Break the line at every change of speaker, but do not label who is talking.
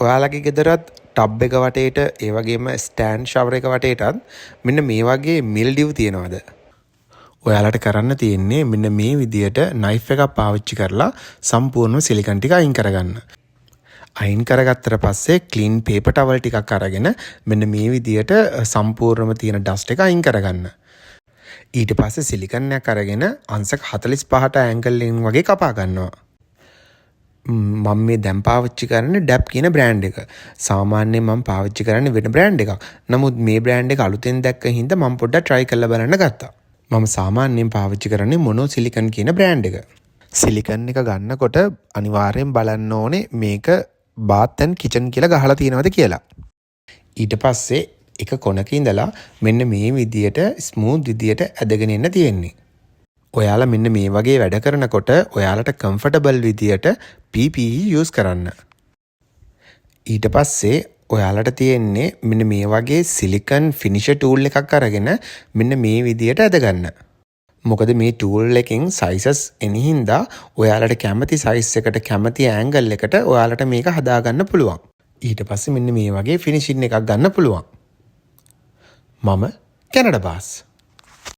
ඔයාලගේ ගෙදරත් ටබ් එක වටේට ඒ වගේම ස්ටෑන්ඩ් ෂවර් එක වටේටත් මෙන්න මේ වගේ මිල්ඩිව් තියෙනවද? ඔයාලට කරන්න තියෙන්නේ මෙන්න මේ විදියට නයිෆ් එකක් පාවිච්චි කරලා සම්පූර්ණව සිලිකන් ටික අයින් කරගන්න. අයින් කරගත්තට පස්සේ ක්ලීන් පේපර් ටවල් ටිකක් අරගෙන මෙන්න මේ විදියට සම්පූර්ණව තියෙන ඩස්ට් එක අයින් කරගන්න. ඊට පස්සේ සිලිකන් එකක් අරගෙන අංශක 45ට ඇන්ගල් එකෙන් වගේ කපා ගන්නවා. මම මේ දැන් පාවිච්චි කරන්නේ ඩැප් කියන බ්‍රෑන්ඩ් එක. සාමාන්‍යයෙන් මම පාවිච්චි කරන්නේ වෙන බ්‍රෑන්ඩ් එකක්. නමුත් මේ බ්‍රෑන්ඩ් එක අලුතෙන් දැක්ක හින්දා මම පොඩ්ඩක් try කරලා බලන්න ගත්තා. මම සාමාන්‍යයෙන් පාවිච්චි කරන්නේ මොනෝ සිලිකන් කියන බ්‍රෑන්ඩ් එක. සිලිකන් එක ගන්නකොට අනිවාර්යෙන් බලන්න ඕනේ මේක බාත් ඇන්ඩ් කිචන් කියලා ගහලා තියෙනවද කියලා. ඊට පස්සේ එක කොනක ඉඳලා මෙන්න මේ විදියට ස්මූත් විදියට ඇදගෙන එන්න තියෙන්නේ. ඔයාලා මෙන්න මේ වගේ වැඩ කරනකොට ඔයාලට කම්ෆර්ටබල් විදියට PPE යූස් කරන්න. ඊට පස්සේ ඔයාලට තියෙන්නේ මෙන්න මේ වගේ සිලිකන් ෆිනිෂර් ටූල් එකක් අරගෙන මෙන්න මේ විදියට ඇදගන්න. මොකද මේ ටූල් එකෙන් සයිසස් එන හින්දා ඔයාලට කැමති සයිස් එකට කැමති ඇන්ගල් එකට ඔයාලට මේක හදාගන්න පුළුවන්. ඊට පස්සේ මෙන්න මේ වගේ ෆිනිෂින් එකක් ගන්න පුළුවන්. මම කැනඩා බාස්.